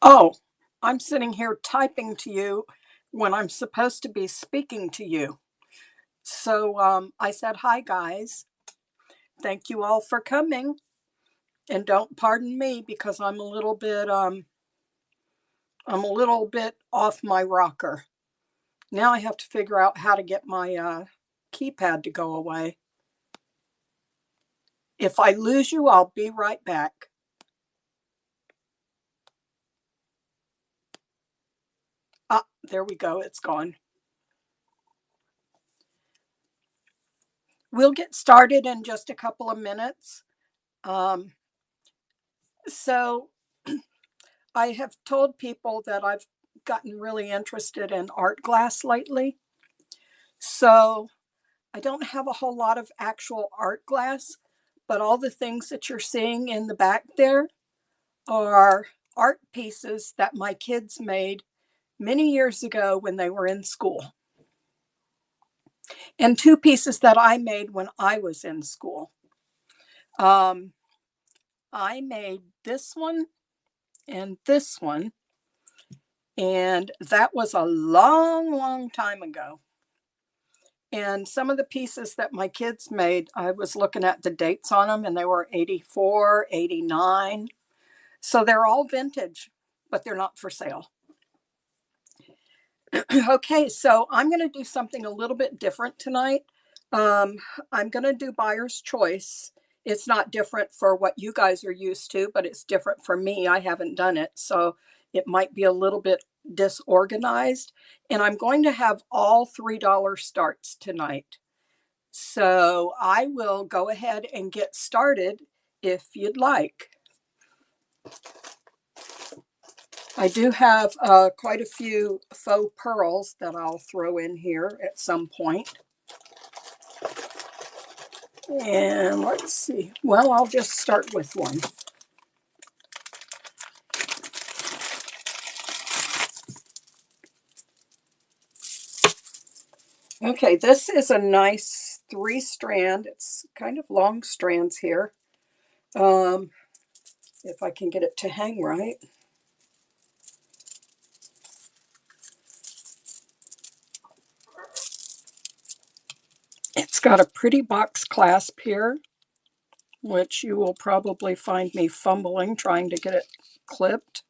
Oh, I'm sitting here typing to you when I'm supposed to be speaking to you. So I said, hi, guys. Thank you all for coming. And don't pardon me because I'm a little bit off my rocker. Now I have to figure out how to get my keypad to go away. If I lose you, I'll be right back. Ah, there we go. It's gone. We'll get started in just a couple of minutes. Um, so I have told people that I've gotten really interested in art glass lately. So I don't have a whole lot of actual art glass, but all the things that you're seeing in the back there are art pieces that my kids made many years ago when they were in school, and two pieces that I made when I was in school. Um, I made this one and this one, and that was a long, long time ago. And some of the pieces that my kids made, I was looking at the dates on them and they were 84, 89. So they're all vintage, but they're not for sale. Okay, so I'm going to do something a little bit different tonight. Um, I'm going to do buyer's choice. It's not different for what you guys are used to, but it's different for me. I haven't done it, so it might be a little bit disorganized. And I'm going to have all $3 starts tonight. So I will go ahead and get started if you'd like. I do have quite a few faux pearls that I'll throw in here at some point. And let's see. Well, I'll just start with one. Okay, this is a nice 3-strand. It's kind of long strands here. If I can get it to hang right. It's got a pretty box clasp here, which you will probably find me fumbling trying to get it clipped.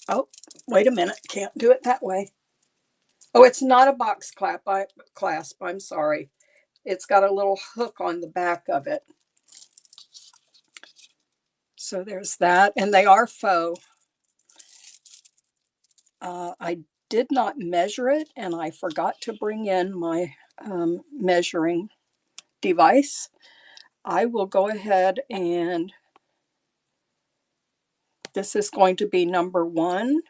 Oh, wait a minute. Can't do it that way. Oh, it's not a box clasp. I'm sorry. It's got a little hook on the back of it. So there's that. And they are faux. I did not measure it, and I forgot to bring in my measuring device. I will go ahead and this is going to be number 1.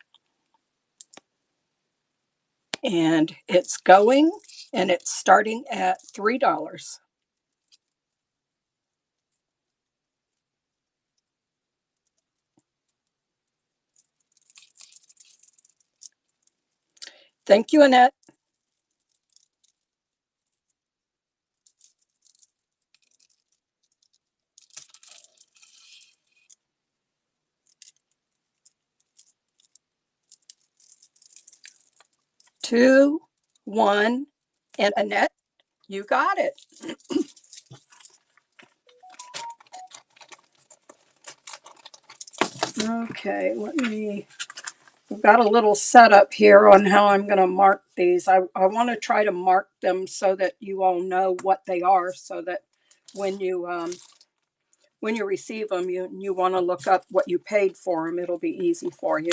And it's going, and it's starting at $3. Thank you, Annette. Two, one, and Annette, you got it. Okay, we've got a little setup here on how I'm going to mark these. I want to try to mark them so that you all know what they are, so that when you receive them, you want to look up what you paid for them. It'll be easy for you.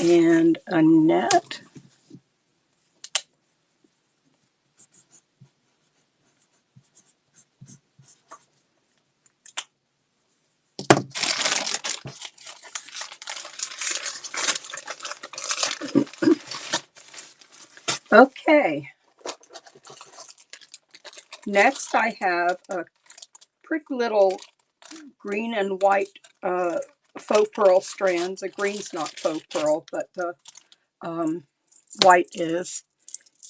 And Annette. Okay. Next, I have a pretty little green and white faux pearl strands. The green's not faux pearl, but the white is.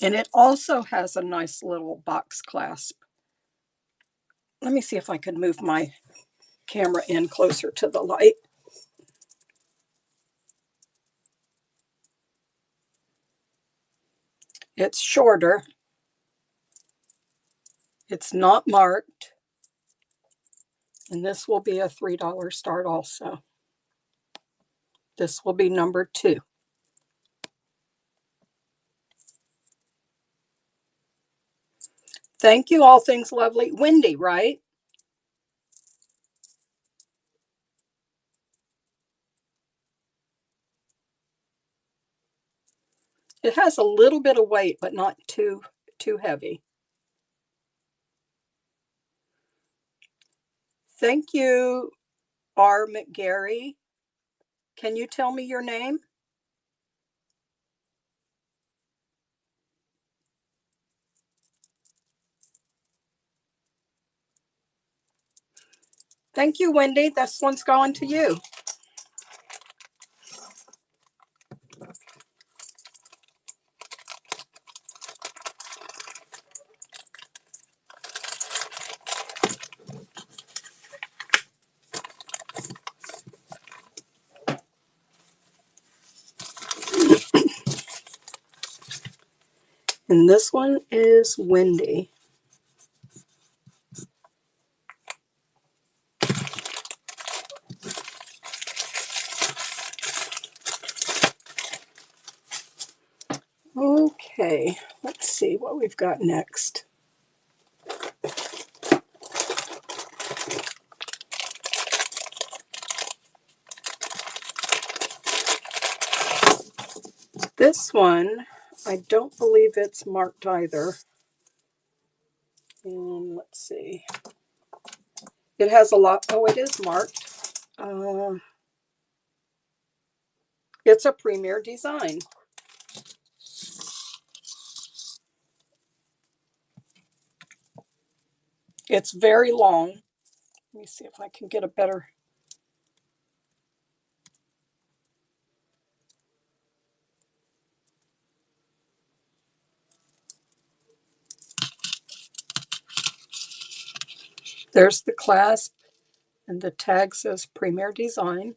And it also has a nice little box clasp. Let me see if I can move my camera in closer to the light. It's shorter. It's not marked. And this will be a $3 start also. This will be number 2. Thank you, All Things Lovely. Wendy, right? It has a little bit of weight, but not too heavy. Thank you, R. McGarry. Can you tell me your name? Thank you, Wendy. This one's going to you. And this one is Wendy. Okay, let's see what we've got next. This one, I don't believe it's marked either. And let's see. It has a lot. Oh, it is marked. It's a Premier Design. It's very long. Let me see if I can get a better. There's the clasp, and the tag says Premier Design.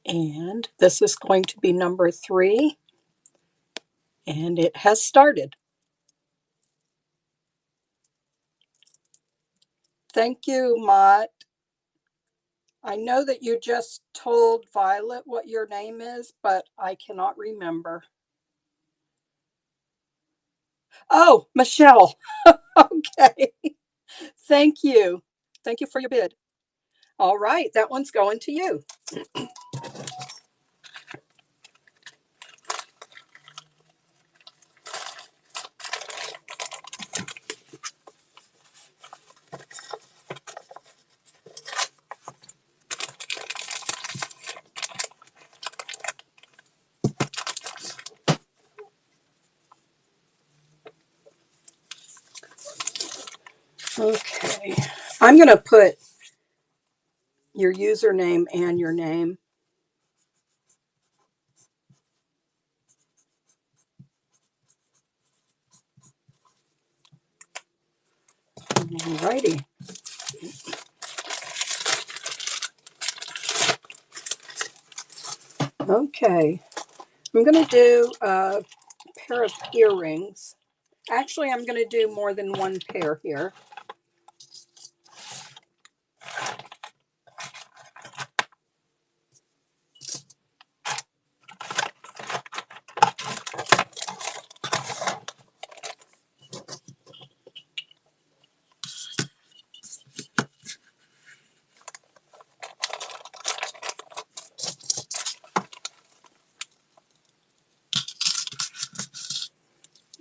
And this is going to be number 3. And it has started. Thank you, Mott. I know that you just told Violet what your name is, but I cannot remember. Oh, Michelle. Okay. Thank you. Thank you for your bid. All right, that one's going to you. Okay. I'm going to put your username and your name. Alrighty. Okay. I'm going to do a pair of earrings. Actually, I'm going to do more than one pair here.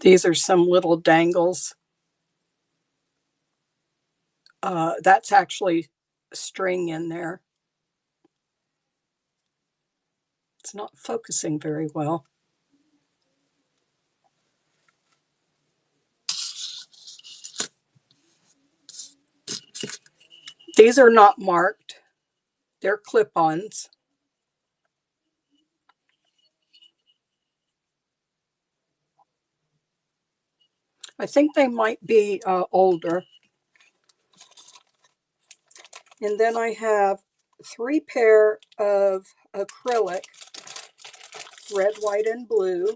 These are some little dangles. That's actually string in there. It's not focusing very well. These are not marked. They're clip-ons. I think they might be older. And then I have 3 pair of acrylic, red, white, and blue.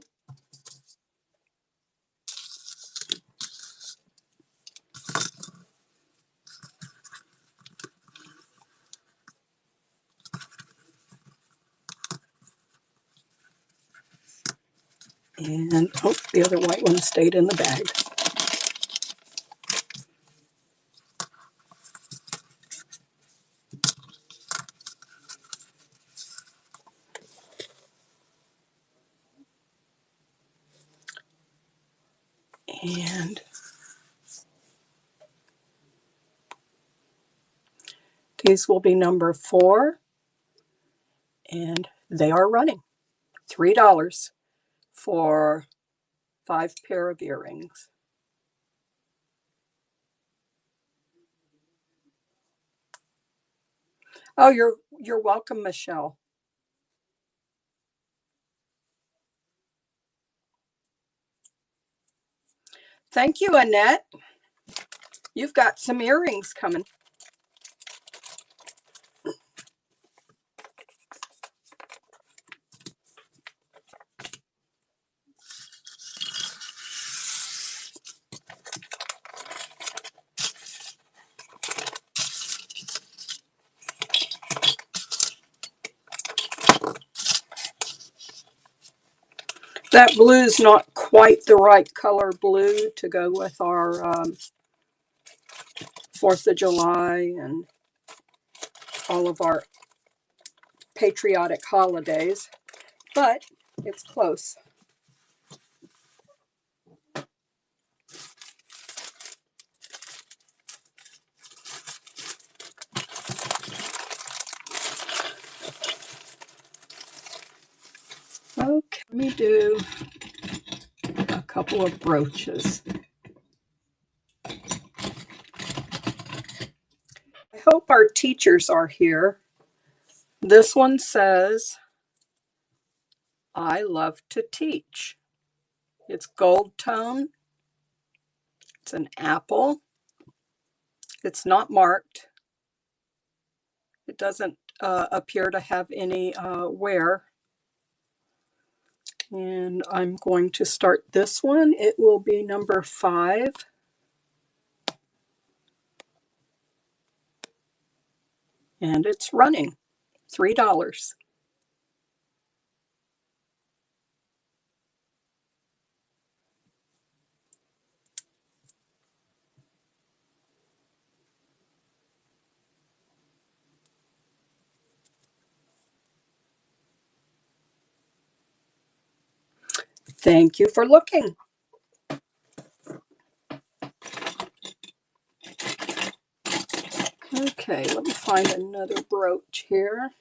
And, oh, the other white one stayed in the bag. And these will be number 4. And they are running. $3 for 5 pair of earrings. Oh, you're welcome, Michelle. Thank you, Annette. You've got some earrings coming. That blue's not quite the right color blue to go with our 4th of July and all of our patriotic holidays, but it's close. Okay, let me do a couple of brooches. I hope our teachers are here. This one says, I love to teach. It's gold tone. It's an apple. It's not marked. It doesn't appear to have any wear. And I'm going to start this one. It will be number 5. And it's running. $3. Thank you for looking. Okay, let me find another brooch here.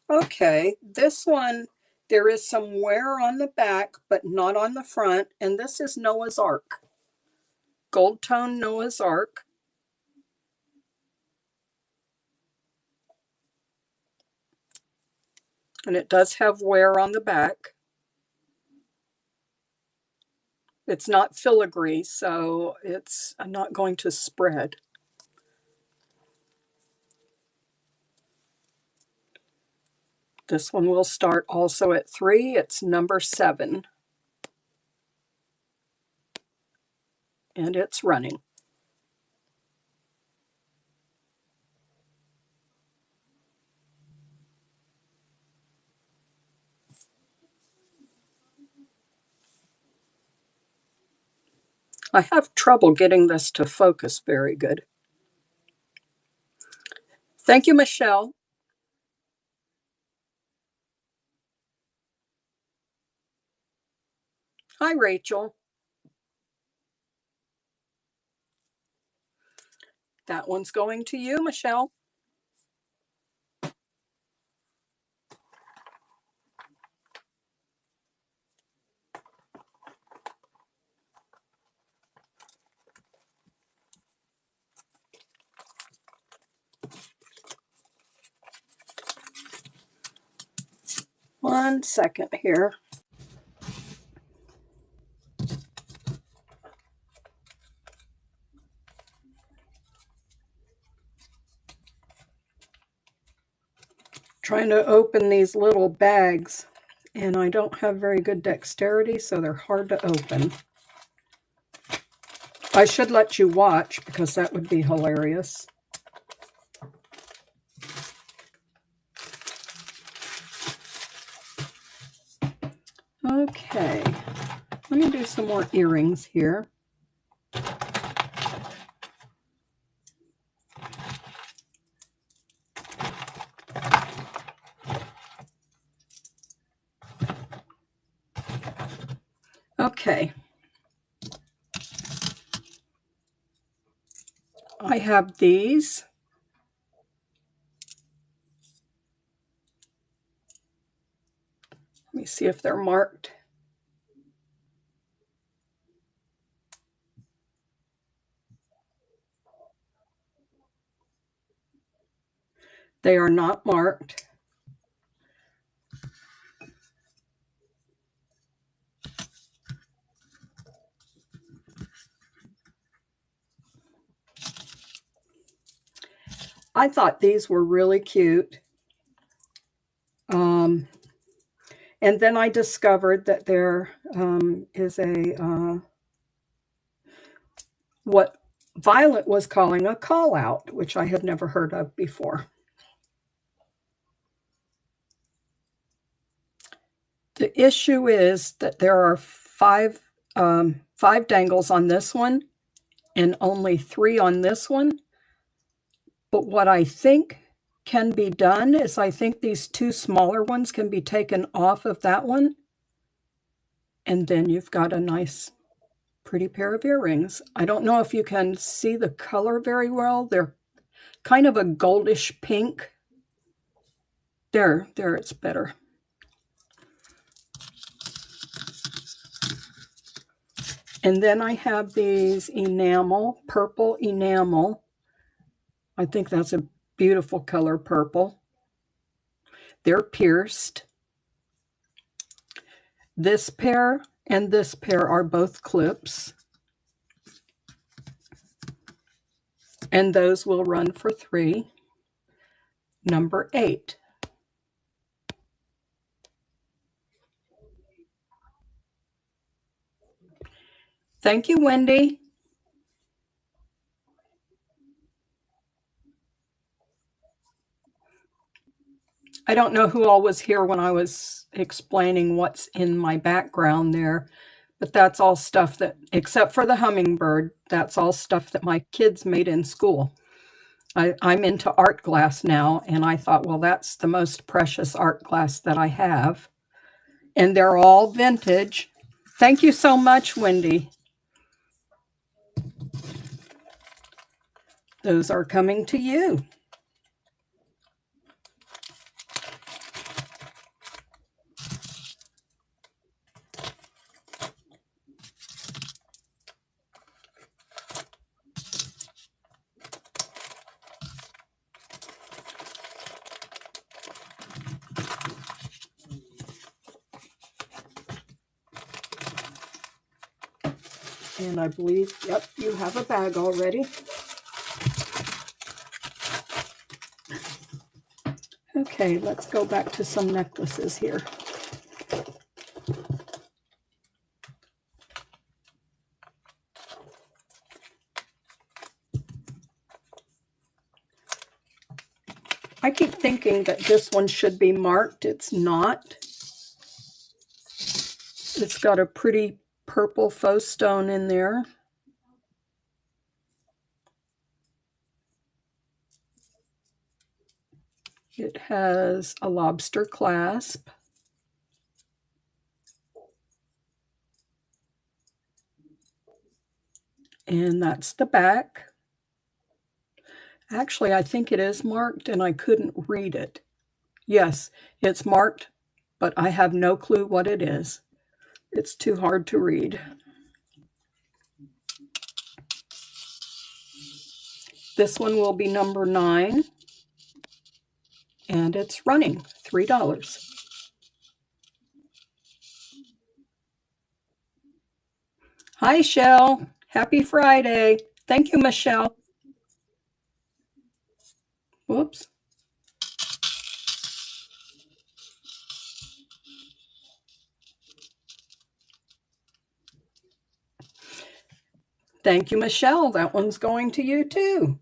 Okay, this one, there is some wear on the back, but not on the front. And this is Noah's Ark. Gold tone Noah's Ark. And it does have wear on the back. It's not filigree, so it's not going to spread. This one will start also at 3. It's number 7. And it's running. I have trouble getting this to focus very good. Thank you, Michelle. Hi, Rachel. That one's going to you, Michelle. 1 second here. Trying to open these little bags, and I don't have very good dexterity, so they're hard to open. I should let you watch because that would be hilarious. Okay, let me do some more earrings here. Okay. I have these. Let me see if they're marked. They are not marked. I thought these were really cute. And then I discovered that there is a, what Violet was calling a call out, which I had never heard of before. The issue is that there are five dangles on this one and only 3 on this one. But what I think can be done is I think these 2 smaller ones can be taken off of that one. And then you've got a nice, pretty pair of earrings. I don't know if you can see the color very well. They're kind of a goldish pink. There, it's better. And then I have these enamel, purple enamel. I think that's a beautiful color, purple. They're pierced. This pair and this pair are both clips. And those will run for $3. Number 8. Thank you, Wendy. I don't know who all was here when I was explaining what's in my background there, but that's all stuff that, except for the hummingbird, that's all stuff that my kids made in school. I'm into art glass now, and I thought, well, that's the most precious art glass that I have. And they're all vintage. Thank you so much, Wendy. Those are coming to you. And I believe, yep, you have a bag already. Okay, let's go back to some necklaces here. I keep thinking that this one should be marked. It's not. It's got a pretty purple faux stone in there. It has a lobster clasp. And that's the back. Actually, I think it is marked and I couldn't read it. Yes, it's marked, but I have no clue what it is. It's too hard to read. This one will be number 9. And it's running $3. Hi, Shell. Happy Friday. Thank you, Michelle. Whoops. Thank you, Michelle. That one's going to you too.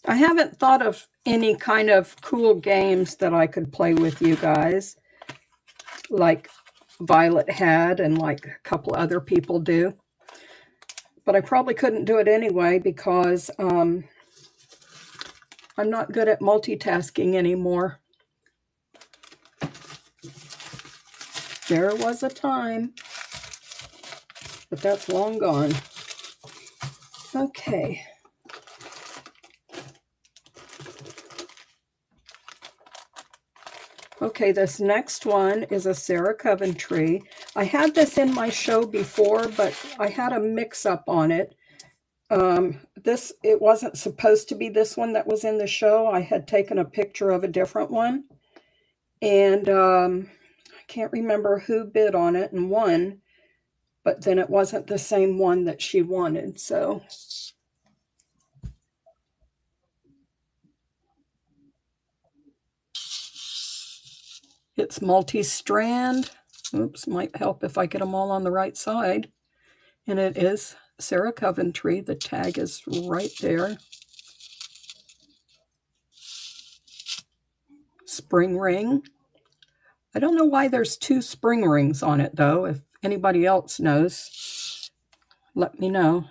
I haven't thought of any kind of cool games that I could play with you guys, like Violet had and like a couple other people do. But I probably couldn't do it anyway because I'm not good at multitasking anymore. There was a time, but that's long gone. Okay. Okay, this next one is a Sarah Coventry. I had this in my show before, but I had a mix-up on it. It wasn't supposed to be this one that was in the show. I had taken a picture of a different one, and I can't remember who bid on it and won, but then it wasn't the same one that she wanted, so. It's multi-strand. Oops, might help if I get them all on the right side. And it is Sarah Coventry. The tag is right there. Spring ring. I don't know why there's 2 spring rings on it, though. If anybody else knows, let me know.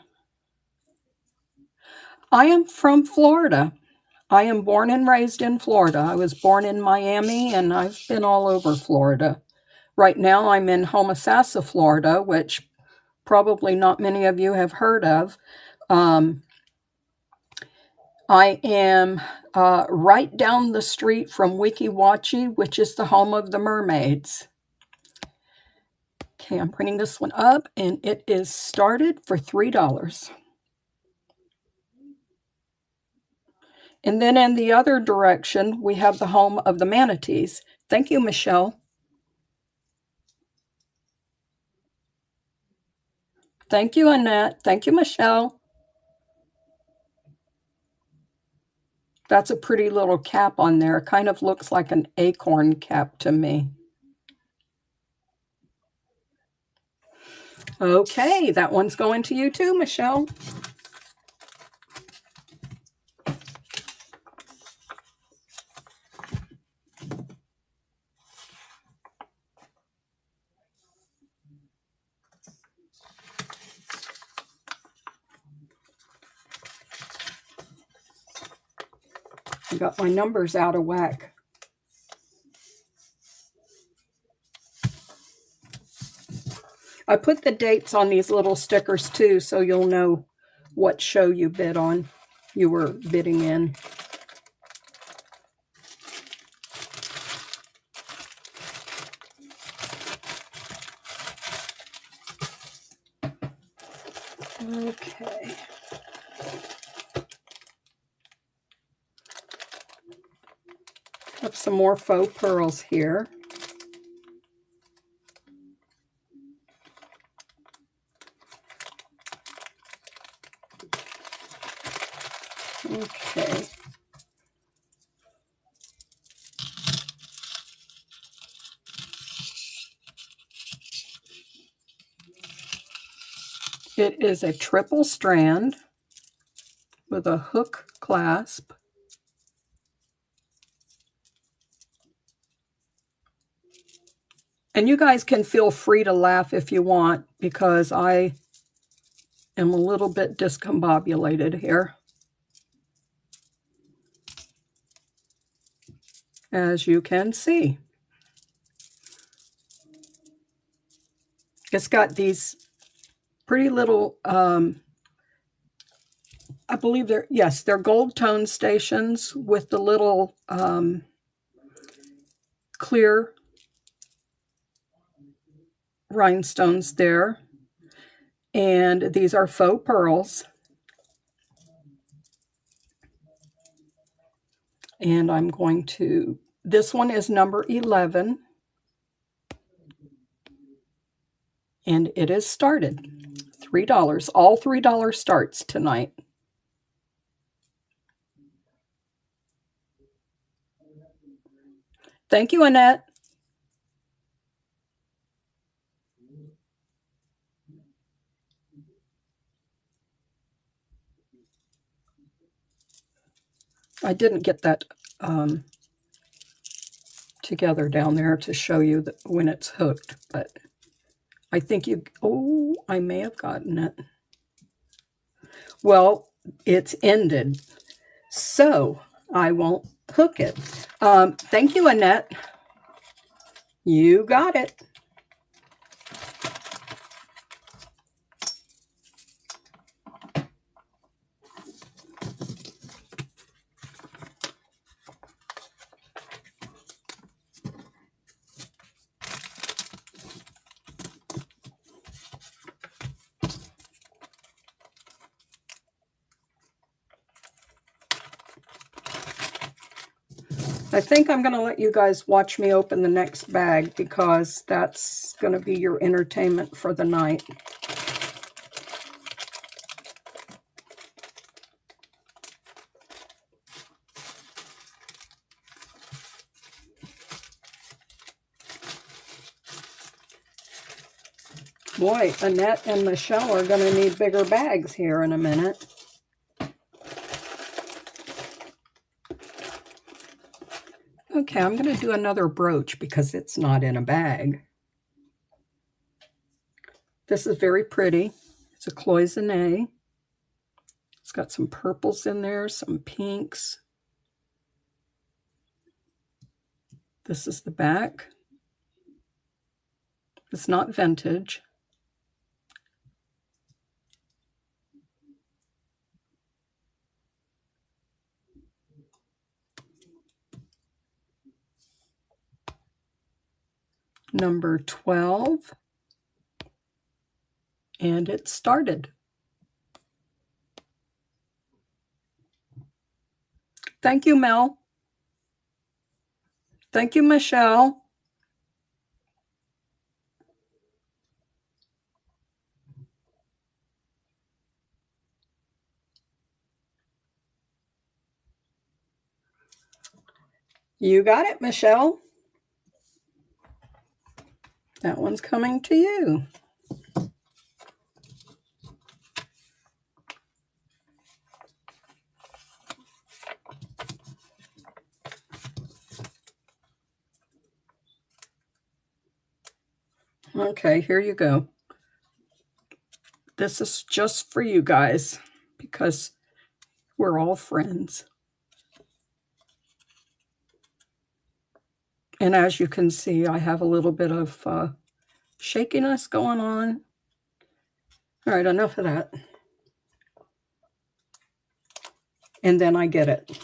I am from Florida. I am born and raised in Florida. I was born in Miami, and I've been all over Florida. Right now, I'm in Homosassa, Florida, which probably not many of you have heard of. I am right down the street from Weeki Wachee, which is the home of the mermaids. Okay, I'm bringing this one up, and it is started for $3. And then in the other direction, we have the home of the manatees. Thank you, Michelle. Thank you, Annette. Thank you, Michelle. That's a pretty little cap on there. It kind of looks like an acorn cap to me. Okay, that one's going to you too, Michelle. I got my numbers out of whack. I put the dates on these little stickers too, so you'll know what show you bid on, you were bidding in. Okay. Have some more faux pearls here. Okay. It is a triple strand with a hook clasp. And you guys can feel free to laugh if you want, because I am a little bit discombobulated here, as you can see. It's got these pretty little, I believe they're gold tone stations with the little clear rhinestones there. And these are faux pearls. And I'm going to, this one is number 11. And it is started. $3. All $3 starts tonight. Thank you, Annette. I didn't get that together down there to show you that when it's hooked, but I think you, oh, I may have gotten it. Well, it's ended, so I won't hook it. Thank you, Annette. You got it. I think I'm going to let you guys watch me open the next bag because that's going to be your entertainment for the night. Boy, Annette and Michelle are going to need bigger bags here in a minute. Okay, I'm going to do another brooch because it's not in a bag. This is very pretty. It's a cloisonne. It's got some purples in there, some pinks. This is the back. It's not vintage. Number 12. And it started. Thank you, Mel. Thank you, Michelle. You got it, Michelle. That one's coming to you. Okay, here you go. This is just for you guys because we're all friends. And as you can see, I have a little bit of shakiness going on. All right, enough of that. And then I get it.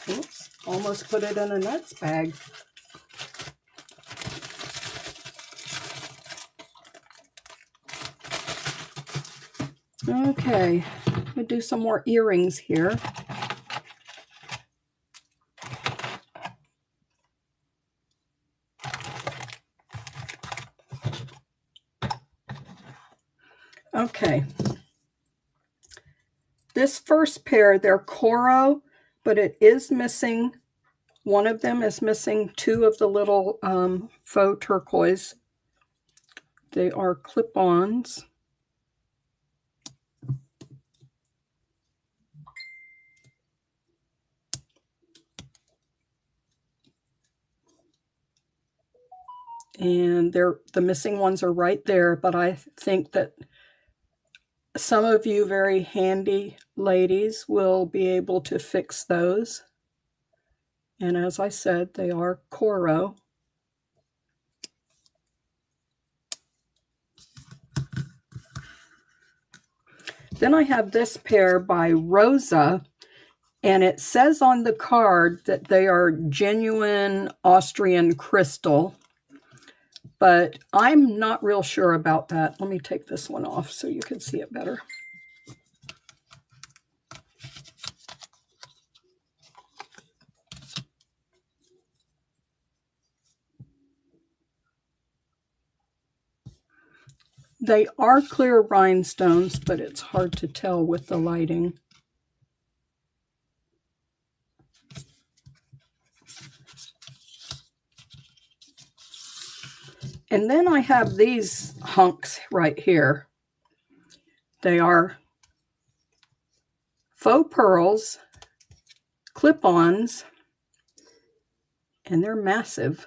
Oops, almost put it in a nuts bag. Okay, I'm gonna do some more earrings here. Okay. This first pair, they're Coro, but it is missing. One of them is missing two of the little faux turquoise. They are clip-ons. And the missing ones are right there, but I think that some of you very handy ladies will be able to fix those. And as I said, they are Coro. Then I have this pair by Rosa, and it says on the card that they are genuine Austrian crystal. but I'm not real sure about that. Let me take this one off so you can see it better. They are clear rhinestones, but it's hard to tell with the lighting. And then I have these hunks right here. They are faux pearls, clip-ons, and they're massive.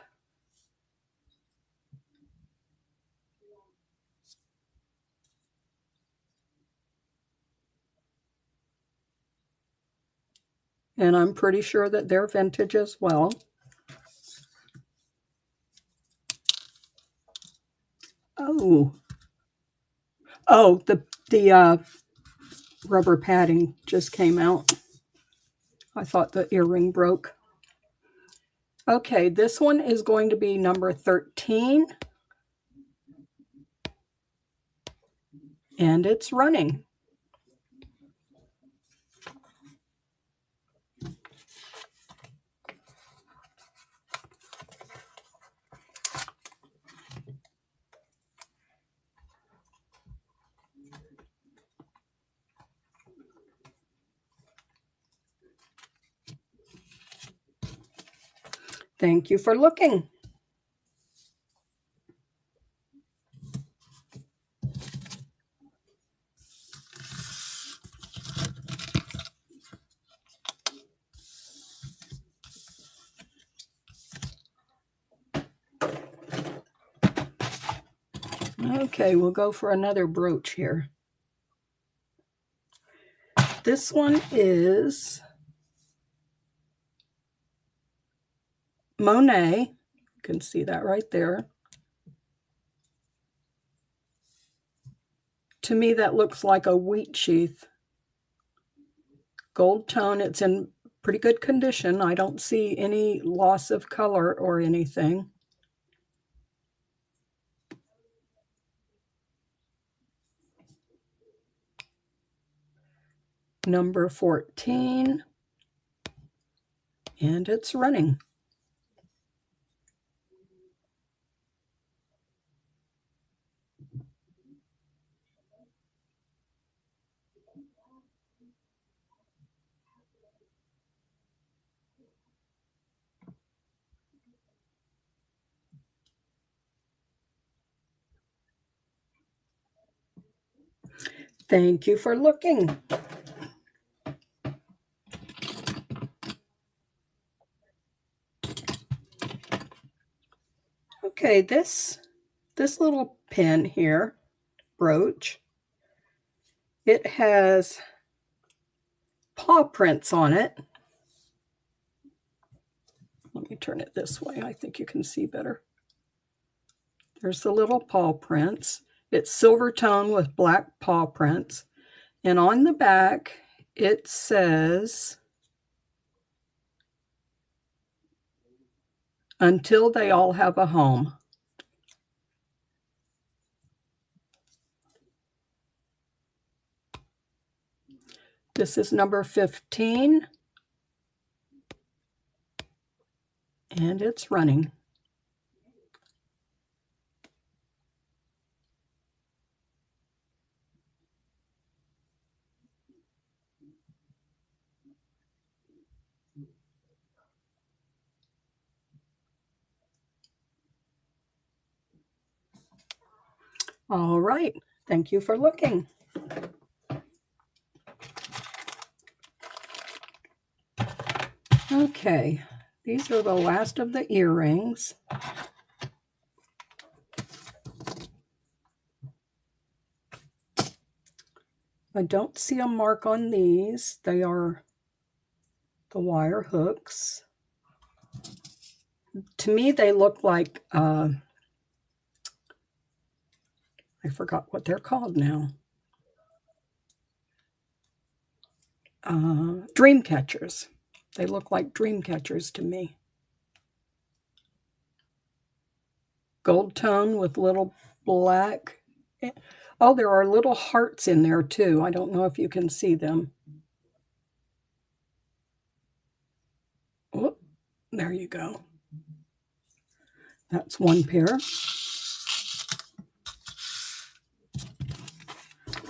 And I'm pretty sure that they're vintage as well. Oh, the rubber padding just came out. I thought the earring broke. Okay, this one is going to be number 13. And it's running. Thank you for looking. Okay, we'll go for another brooch here. This one is Monet. You can see that right there. To me, that looks like a wheat sheath. Gold tone. It's in pretty good condition. I don't see any loss of color or anything. Number 14. And it's running. Thank you for looking. Okay, this little pin here, brooch, it has paw prints on it. Let me turn it this way. I think you can see better. There's the little paw prints. It's silver tone with black paw prints. And on the back, it says, "Until they all have a home." This is number 15. And it's running. All right. Thank you for looking. Okay. These are the last of the earrings. I don't see a mark on these. They are the wire hooks. To me, they look like, I forgot what they're called now. Dream catchers. They look like dream catchers to me. gold tone with little black. Oh, there are little hearts in there too. I don't know if you can see them. Oh, there you go. That's one pair.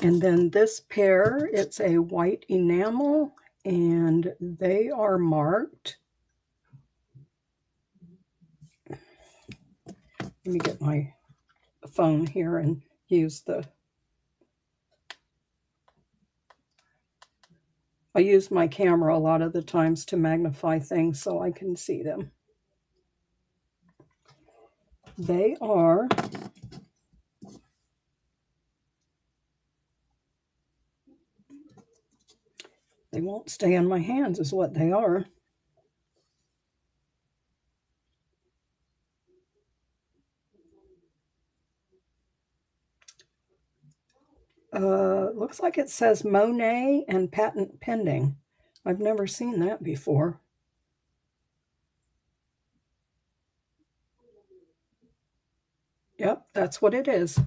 And then this pair, it's a white enamel, and they are marked. Let me get my phone here and use I use my camera a lot of the times to magnify things so I can see them. They are they won't stay in my hands is what they are. Looks like it says Monet and patent pending. I've never seen that before. Yep, that's what it is.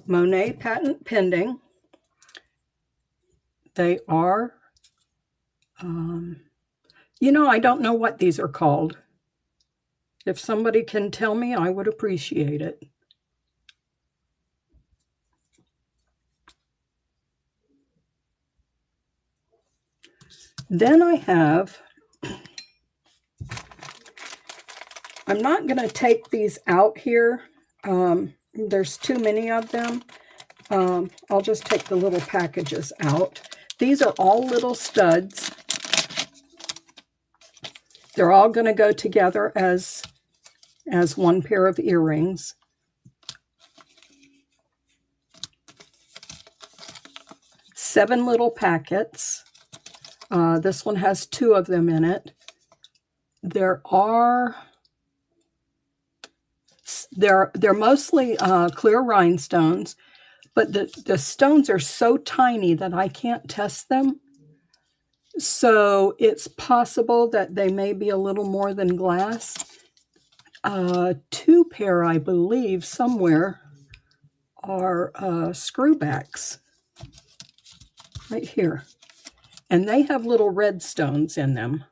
Monet patent pending. They are, I don't know what these are called. If somebody can tell me, I would appreciate it. Then I have, I'm not going to take these out here. There's too many of them. I'll just take the little packages out. These are all little studs. They're all going to go together as one pair of earrings. Seven little packets. This one has 2 of them in it. They're mostly clear rhinestones, but the stones are so tiny that I can't test them. So it's possible that they may be a little more than glass. 2 pair, I believe, somewhere are screwbacks right here. And they have little red stones in them.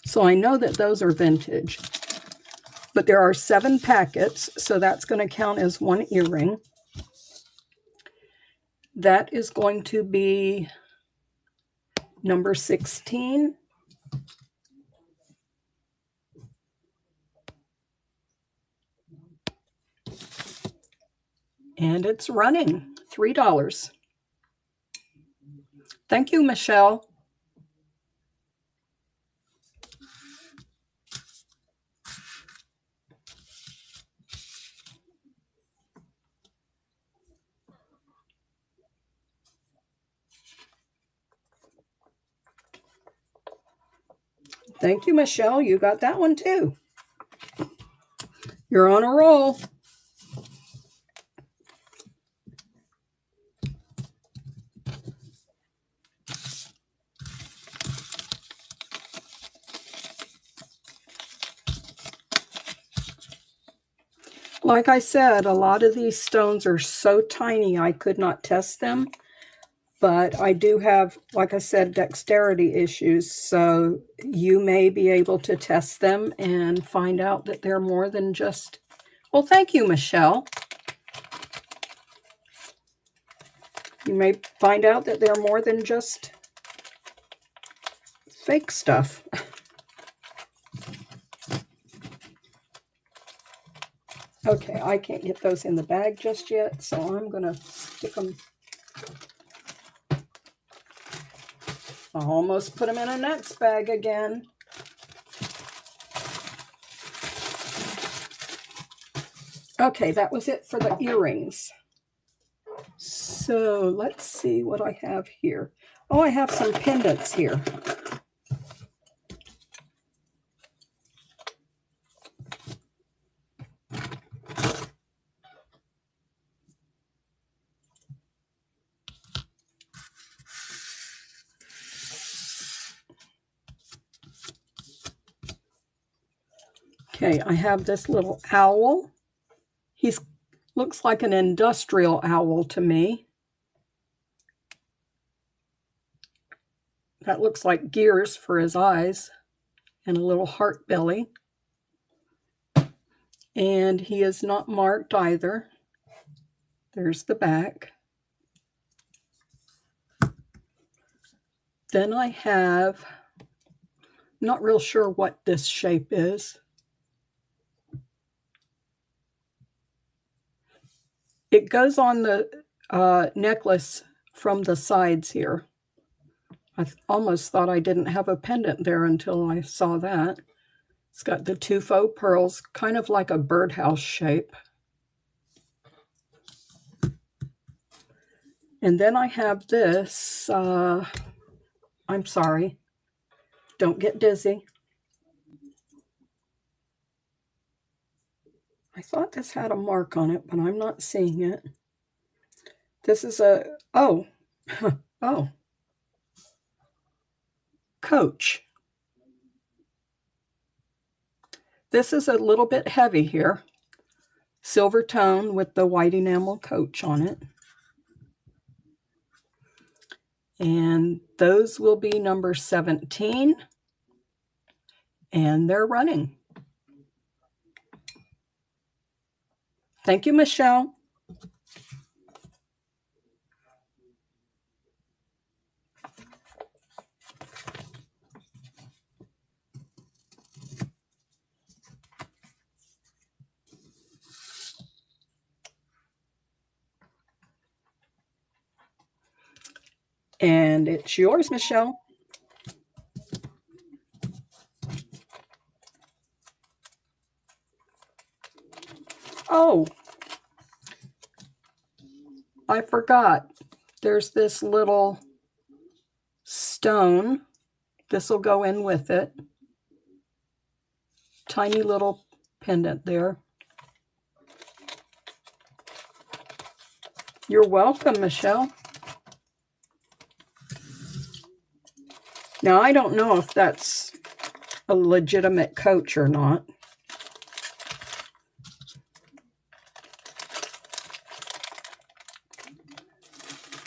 So I know that those are vintage. But there are 7 packets, so that's going to count as 1 earring. That is going to be number 16. And it's running $3. Thank you, Michelle. Thank you, Michelle. You got that one too. You're on a roll. Like I said, a lot of these stones are so tiny I could not test them. But I do have, like I said, dexterity issues, so you may be able to test them and find out that they're more than just... Well, thank you, Michelle. You may find out that they're more than just fake stuff. Okay, I can't get those in the bag just yet, so I'm going to stick them... I almost put them in a next bag again. Okay, that was it for the earrings. So let's see what I have here. Oh, I have some pendants here. Okay, I have this little owl. He's looks like an industrial owl to me. That looks like gears for his eyes and a little heart belly. And he is not marked either. There's the back. Then I have, not real sure what this shape is. It goes on the necklace from the sides here. I almost thought I didn't have a pendant there until I saw that. It's got the 2 faux pearls, kind of like a birdhouse shape. And then I have this, I'm sorry, don't get dizzy. I thought this had a mark on it, but I'm not seeing it. This is a, oh, oh, Coach. This is a little bit heavy here. Silver tone with the white enamel Coach on it. And those will be number 17. And they're running. Thank you, Michelle. And it's yours, Michelle. Oh, I forgot. There's this little stone. This will go in with it. Tiny little pendant there. You're welcome, Michelle. Now, I don't know if that's a legitimate Coach or not.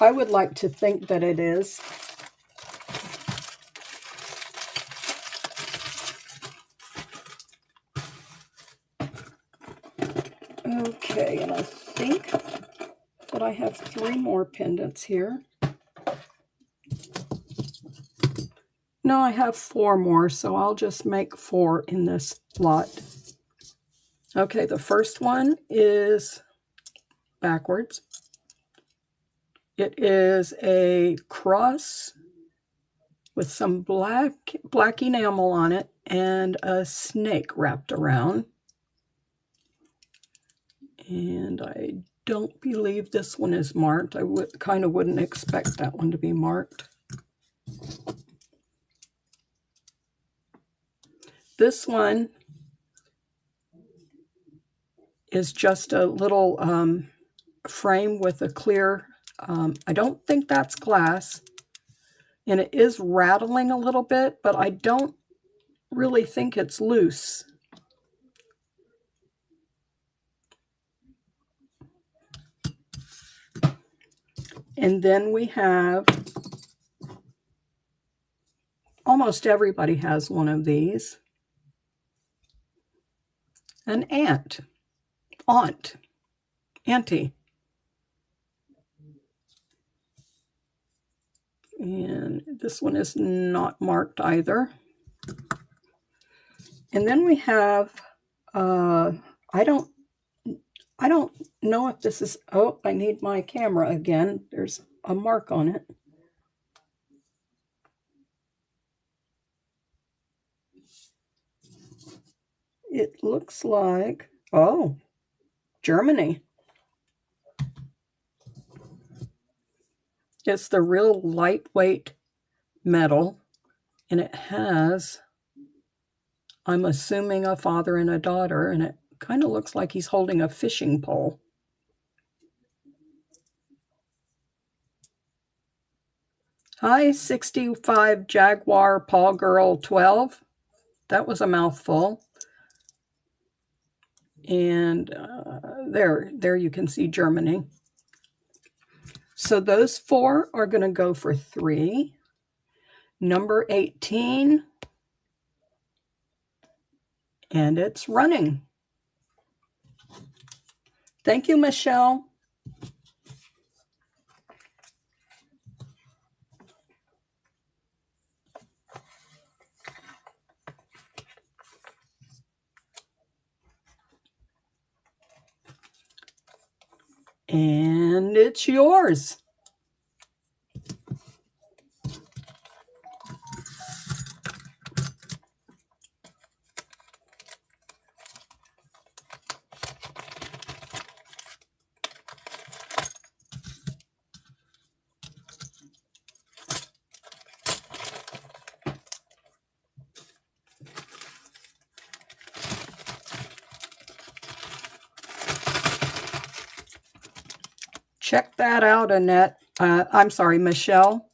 I would like to think that it is. Okay, and I think that I have 3 more pendants here. No, I have 4 more, so I'll just make 4 in this lot. Okay, the first one is backwards. It is a cross with some black enamel on it and a snake wrapped around. And I don't believe this one is marked. I kind of wouldn't expect that one to be marked. This one is just a little frame with a clear, I don't think that's glass. And it is rattling a little bit, but I don't really think it's loose. And then we have, almost everybody has one of these. An aunt, auntie. And this one is not marked either. And then we have, I don't know if this is, oh, I need my camera again. There's a mark on it. It looks like, oh, Germany. It's the real lightweight metal, and it has, I'm assuming, a father and a daughter, and it kind of looks like he's holding a fishing pole. Hi, 65 Jaguar Paul Girl 12. That was a mouthful. And there you can see Germany. So those 4 are going to go for 3. Number 18, and it's running. Thank you, Michelle. And it's yours. Check that out, Annette. I'm sorry, Michelle.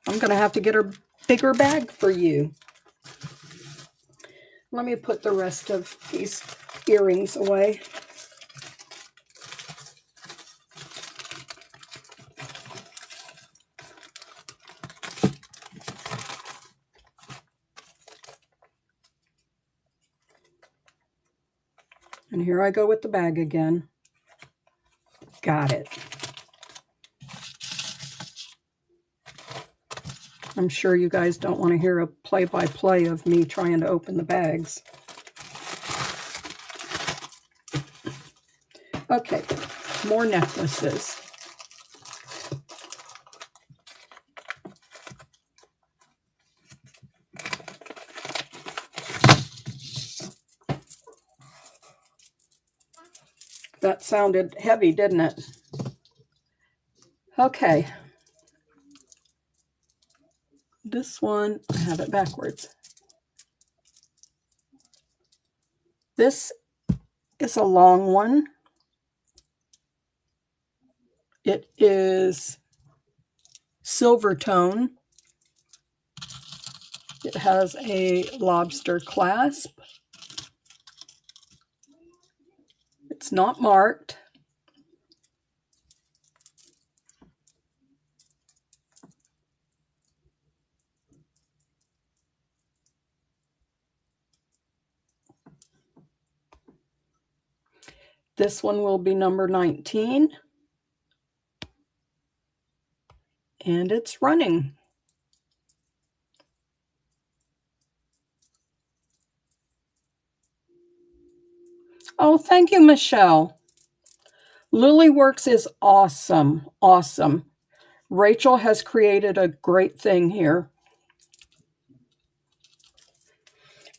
I'm going to have to get a bigger bag for you. Let me put the rest of these earrings away. And here I go with the bag again. Got it. I'm sure you guys don't want to hear a play-by-play of me trying to open the bags. Okay, more necklaces. That sounded heavy, didn't it? Okay. This one, I have it backwards. This is a long one. It is silver tone. It has a lobster clasp. It's not marked. This one will be number 19. And it's running. Oh, thank you, Michelle. Lilyworks is awesome, awesome. Rachel has created a great thing here.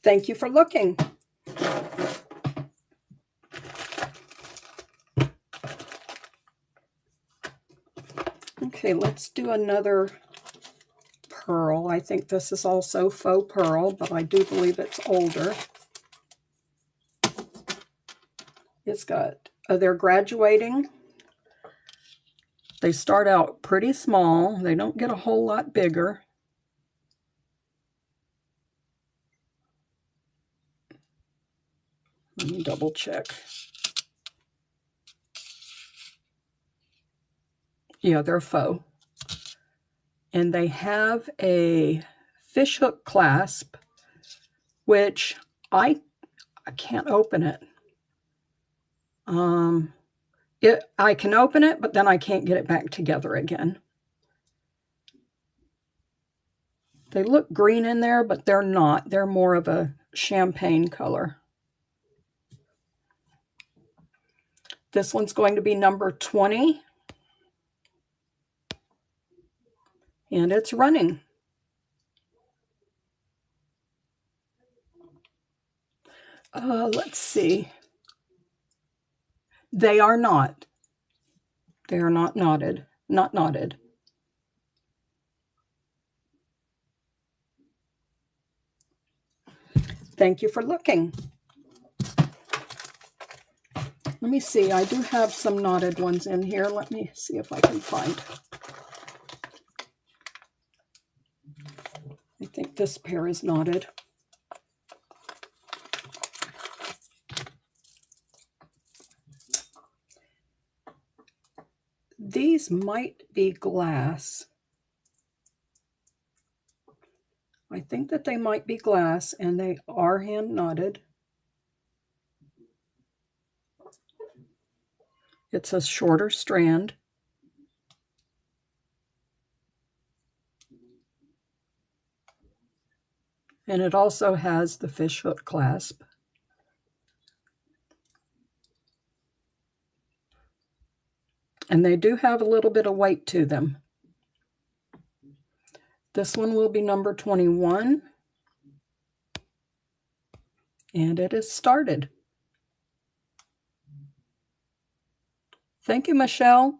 Thank you for looking. Okay, let's do another pearl. I think this is also faux pearl, but I do believe it's older. It's got, they're graduating. They start out pretty small. They don't get a whole lot bigger. Let me double check. Yeah, they're faux. And they have a fishhook clasp, which I can't open it. I can open it, but then I can't get it back together again. They look green in there, but they're not. They're more of a champagne color. This one's going to be number 20. And it's running. Let's see. They are not. They are not knotted. Not knotted. Thank you for looking. Let me see. I do have some knotted ones in here. Let me see if I can find. I think this pair is knotted. These might be glass. I think that they might be glass, and they are hand knotted. It's a shorter strand. And it also has the fish hook clasp. And they do have a little bit of weight to them. This one will be number 21. And it is started. Thank you, Michelle.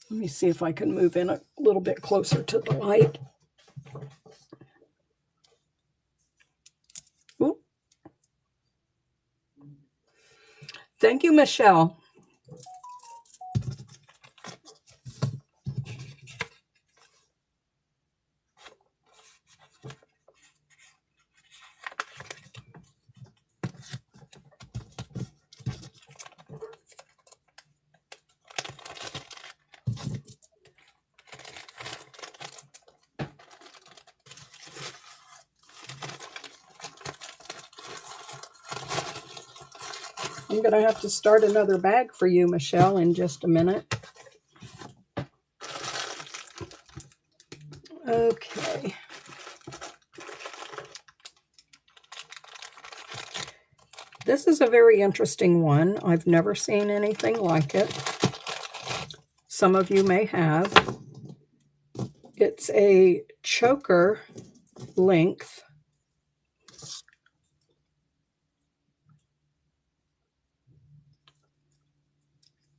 Let me see if I can move in a little bit closer to the light. Ooh. Thank you, Michelle. I'm going to have to start another bag for you, Michelle, in just a minute. Okay. This is a very interesting one. I've never seen anything like it. Some of you may have. It's a choker length.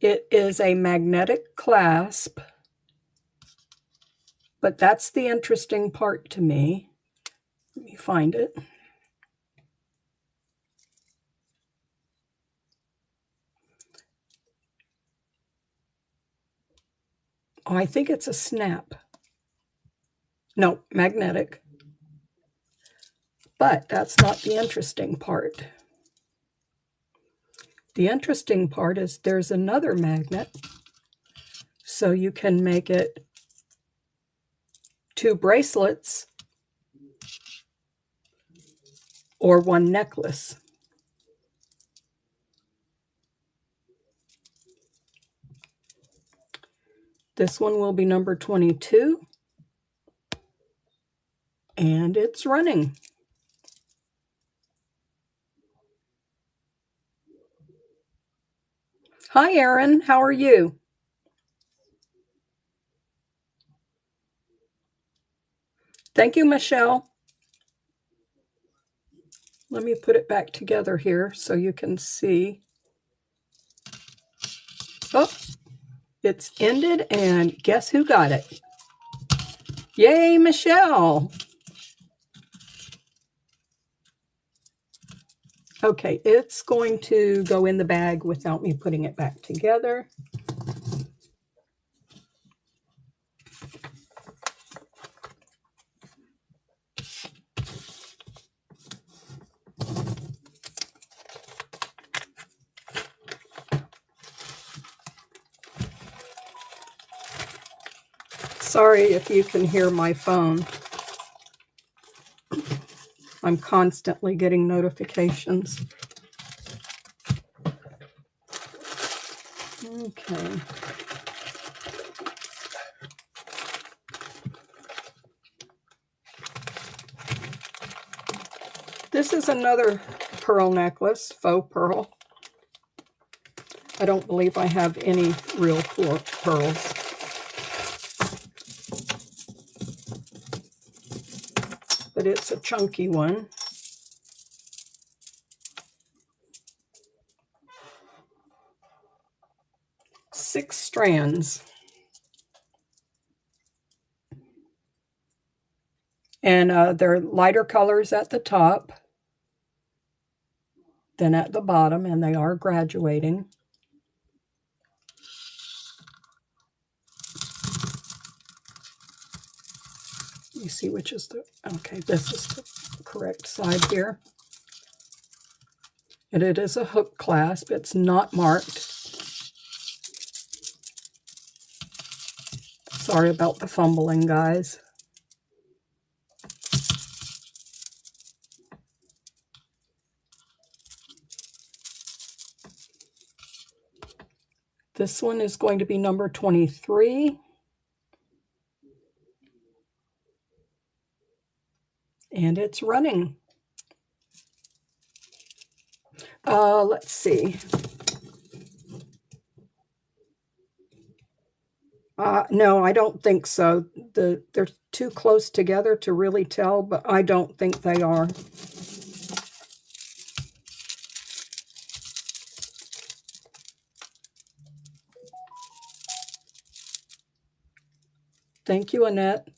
It is a magnetic clasp, but that's the interesting part to me. Let me find it. Oh, I think it's a snap. No, magnetic. But that's not the interesting part. The interesting part is there's another magnet, so you can make it 2 bracelets or 1 necklace. This one will be number 22, and it's running. Hi, Erin. How are you? Thank you, Michelle. Let me put it back together here so you can see. Oh, it's ended, and guess who got it? Yay, Michelle. Okay, it's going to go in the bag without me putting it back together. Sorry if you can hear my phone. I'm constantly getting notifications. Okay. This is another pearl necklace, faux pearl. I don't believe I have any real pearls. But it's a chunky one. Six strands. And they're lighter colors at the top than at the bottom, and they are graduating. You see which is the, okay, this is the correct side here. And it is a hook clasp. It's not marked. Sorry about the fumbling, guys. This one is going to be number 23. And it's running. Let's see. No, I don't think so. They're too close together to really tell, but I don't think they are. Thank you, Annette.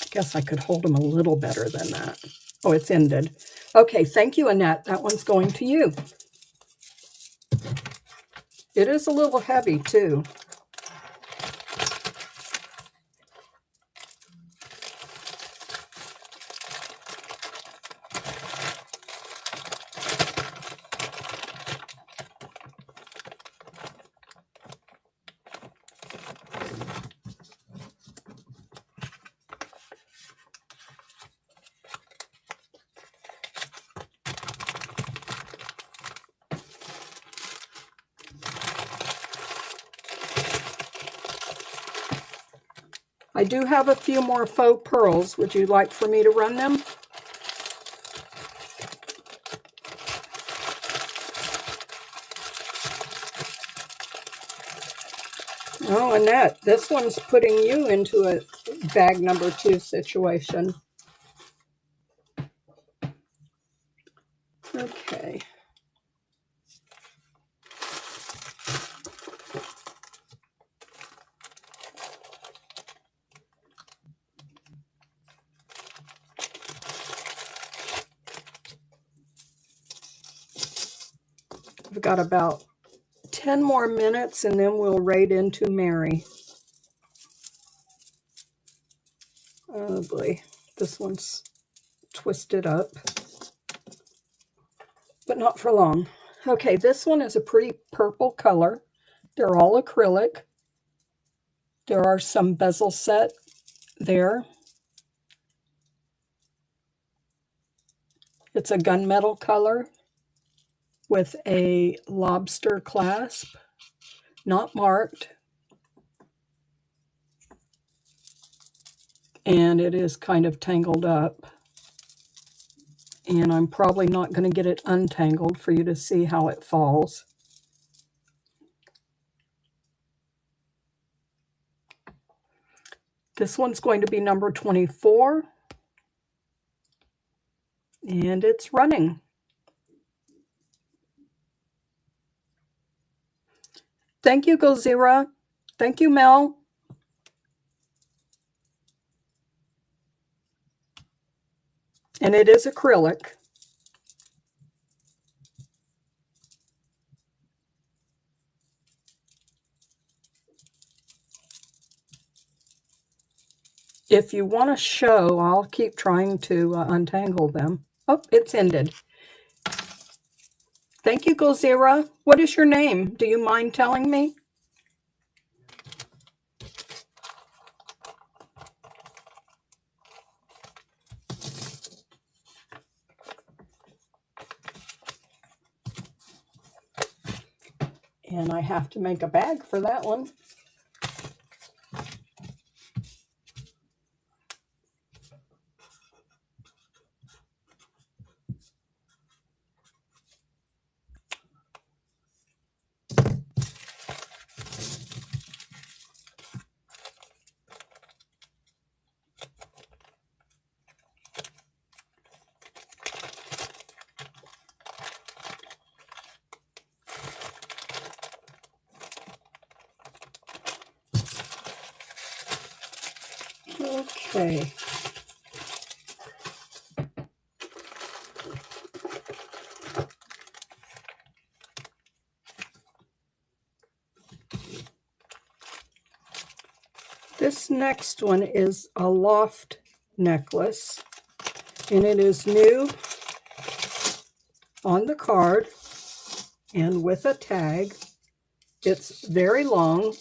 I guess I could hold them a little better than that. Oh, it's ended. Okay, thank you, Annette. That one's going to you. It is a little heavy, too. I do have a few more faux pearls. Would you like for me to run them? Oh, Annette, this one's putting you into a bag number 2 situation. Okay. We've got about 10 more minutes and then we'll raid into Mary. Oh boy, this one's twisted up, but not for long. Okay, this one is a pretty purple color. They're all acrylic. There are some bezel set there. It's a gunmetal color with a lobster clasp, not marked. And it is kind of tangled up. And I'm probably not going to get it untangled for you to see how it falls. This one's going to be number 24. And it's running. Thank you, Gozira. Thank you, Mel. And it is acrylic. If you want to show, I'll keep trying to untangle them. Oh, it's ended. Thank you, Gozira. What is your name? Do you mind telling me? And I have to make a bag for that one. Okay. This next one is a loft necklace, and it is new. on the card and with a tag. It's very long.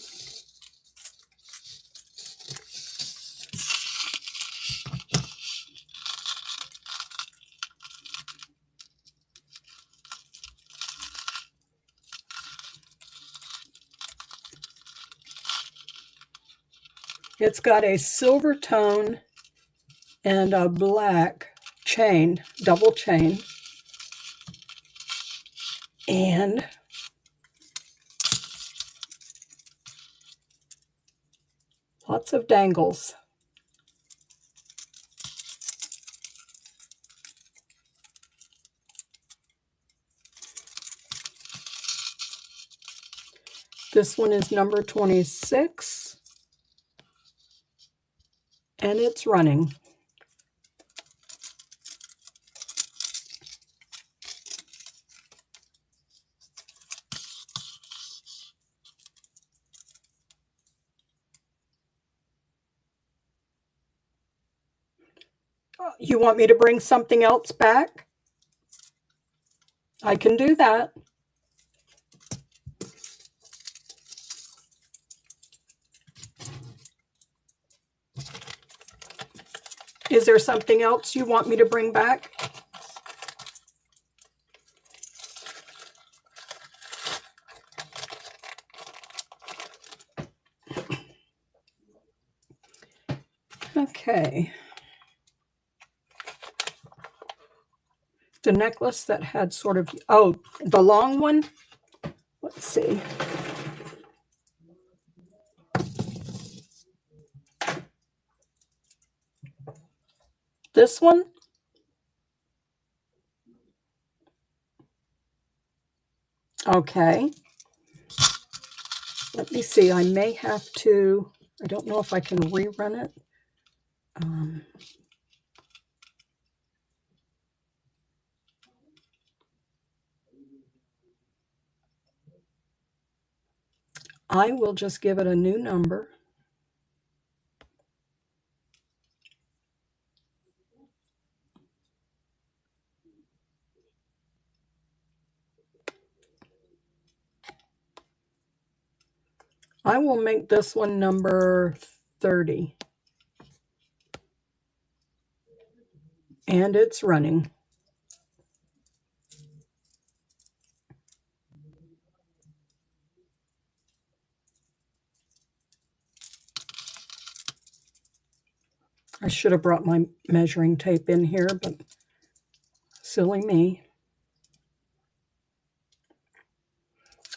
It's got a silver tone and a black chain, double chain. And lots of dangles. This one is number 26, and it's running. You want me to bring something else back? I can do that. Is there something else you want me to bring back? Okay. The necklace that had sort of, oh, the long one? Let's see. This one? Okay. Let me see. I may have to, I don't know if I can rerun it. I will just give it a new number. I will make this one number 30. And it's running. I should have brought my measuring tape in here, but silly me.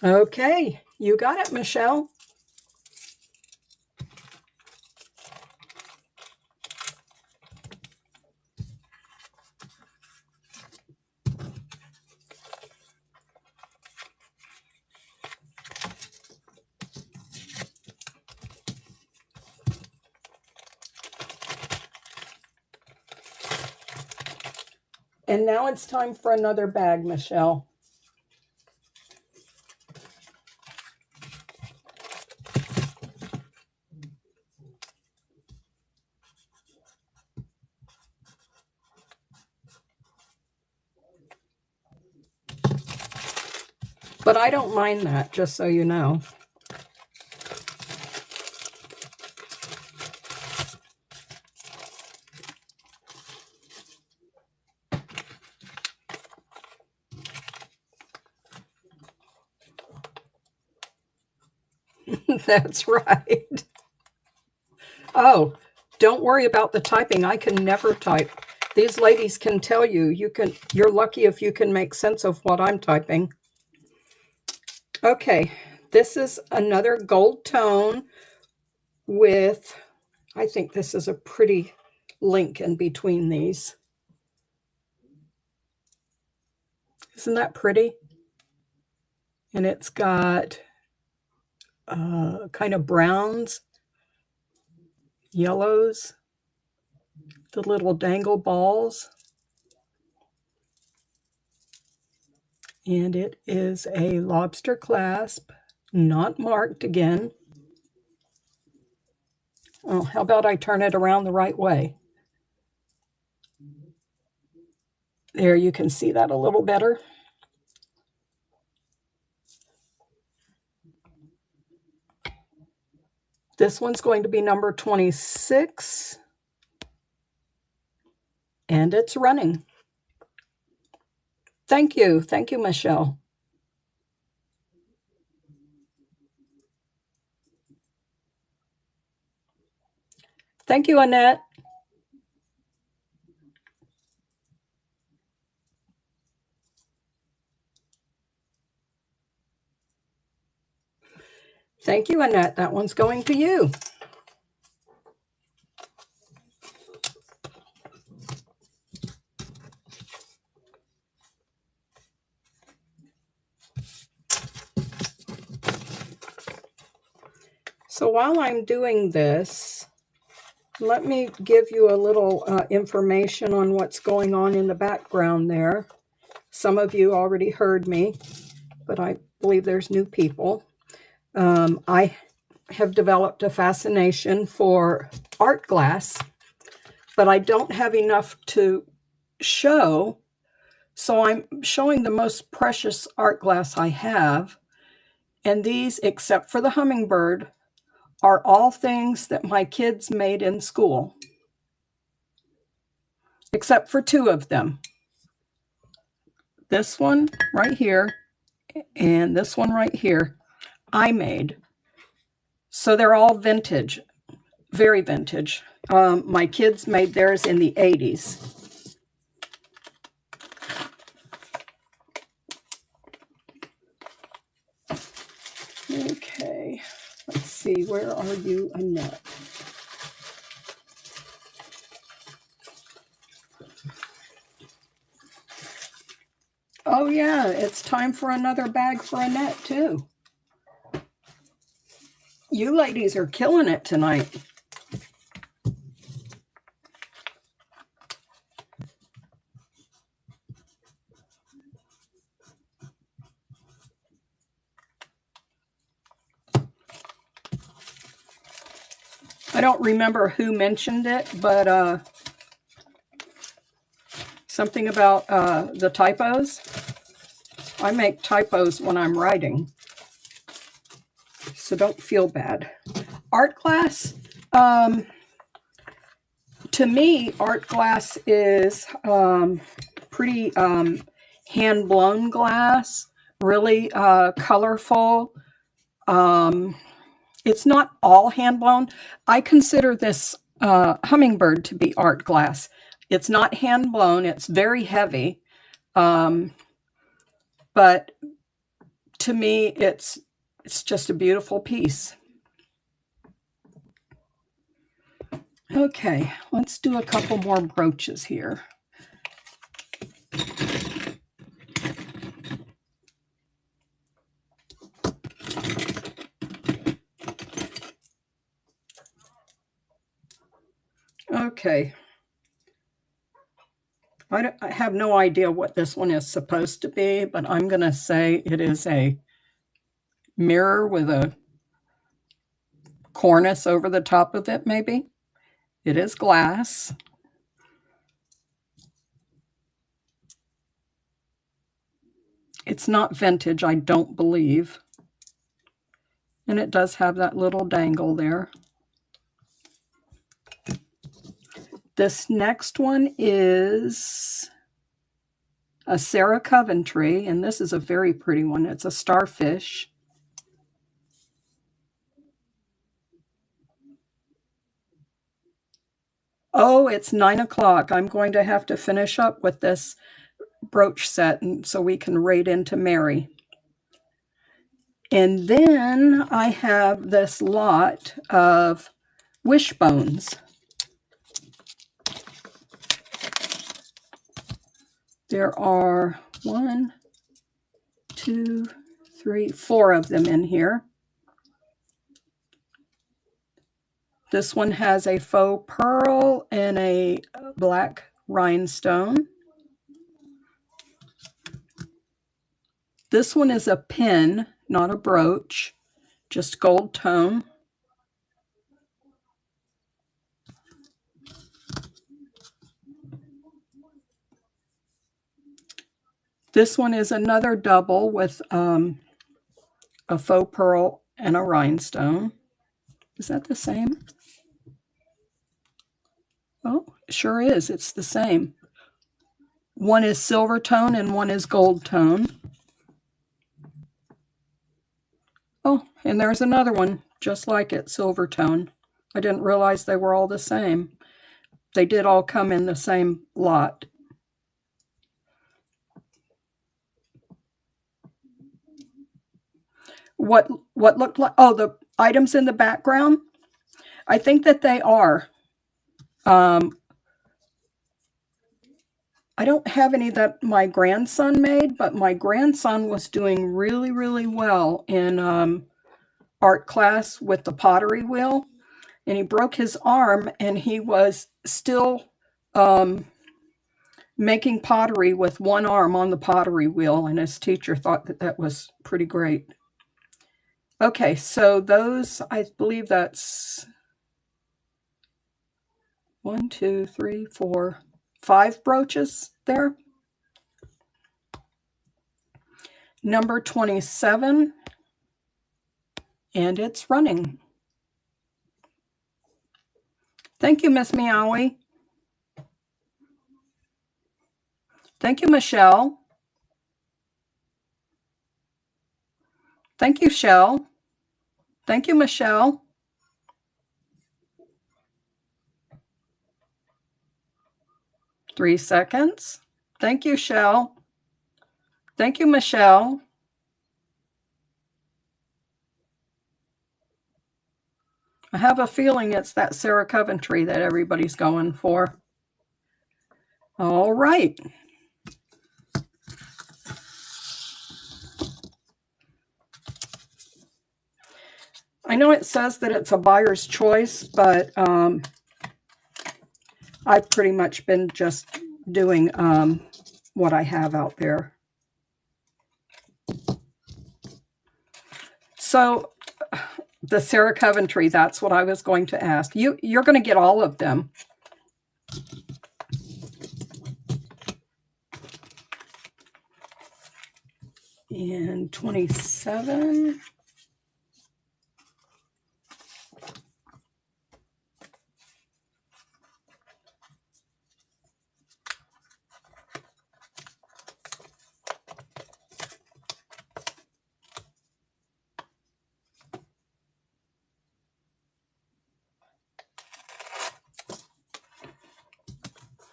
Okay, you got it, Michelle. And now it's time for another bag, Michelle. But I don't mind that, just so you know. That's right. Oh, don't worry about the typing. I can never type. These ladies can tell you, you're lucky if you can make sense of what I'm typing. Okay, this is another gold tone with, I think this is a pretty link in between these. Isn't that pretty? And it's got kind of browns, yellows, the little dangle balls. And it is a lobster clasp, not marked again. Oh, how about I turn it around the right way? There, you can see that a little better. This one's going to be number 26. And it's running. Thank you. Thank you, Michelle. Thank you, Annette. Thank you, Annette. That one's going to you. So while I'm doing this, let me give you a little information on what's going on in the background there. Some of you already heard me, but I believe there's new people. I have developed a fascination for art glass, but I don't have enough to show, so I'm showing the most precious art glass I have. And these, except for the hummingbird, are all things that my kids made in school, except for two of them. This one right here and this one right here, I made. So they're all vintage, very vintage. My kids made theirs in the 80s. Okay, let's see, where are you, Annette? Oh yeah, it's time for another bag for Annette too. You ladies are killing it tonight. I don't remember who mentioned it, but something about the typos. I make typos when I'm writing, so don't feel bad. Art glass, to me, art glass is pretty hand-blown glass, really colorful. It's not all hand-blown. I consider this hummingbird to be art glass. It's not hand-blown. It's very heavy. But to me, it's just a beautiful piece. Okay, let's do a couple more brooches here. Okay. I have no idea what this one is supposed to be, but I'm going to say it is a mirror with a cornice over the top of it, maybe. It is glass. It's not vintage, I don't believe. And it does have that little dangle there. This next one is a Sarah Coventry, and this is a very pretty one. It's a starfish. Oh, it's 9 o'clock. I'm going to have to finish up with this brooch set and so we can raid into Mary. And then I have this lot of wishbones. There are 1, 2, 3, 4 of them in here. This one has a faux pearl and a black rhinestone. This one is a pin, not a brooch, just gold tone. This one is another double with a faux pearl and a rhinestone. Is that the same? Oh, it sure is. It's the same. One is silver tone and one is gold tone. Oh, and there's another one just like it, silver tone. I didn't realize they were all the same. They did all come in the same lot. What looked like, oh, the items in the background? I think that they are. I don't have any that my grandson made, but my grandson was doing really, really well in art class with the pottery wheel. And he broke his arm and he was still making pottery with one arm on the pottery wheel. And his teacher thought that that was pretty great. Okay, so those, I believe that's 1, 2, 3, 4, 5 brooches there. Number 27, and it's running. Thank you, Miss Meowie. Thank you, Michelle. Thank you, Shell. Thank you, Michelle. Three seconds. Thank you, Shell. Thank you, Michelle. I have a feeling it's that Sarah Coventry that everybody's going for. All right. I know it says that it's a buyer's choice, but I've pretty much been just doing what I have out there. So the Sarah Coventry, that's what I was going to ask. You're going to get all of them. And 27.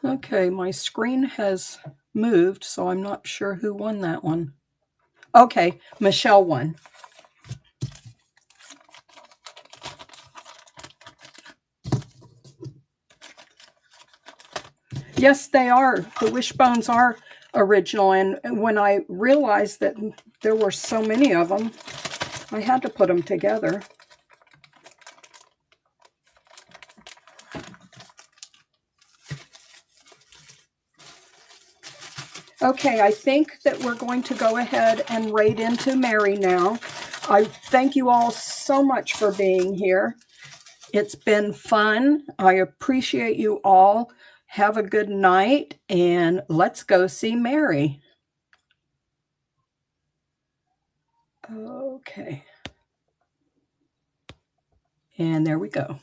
Okay, my screen has moved, so I'm not sure who won that one. Okay, Michelle won. Yes, they are. The wishbones are original, and when I realized that there were so many of them, I had to put them together. Okay, I think that we're going to go ahead and raid into Mary now. I thank you all so much for being here. It's been fun. I appreciate you all. Have a good night, and let's go see Mary. Okay. And there we go.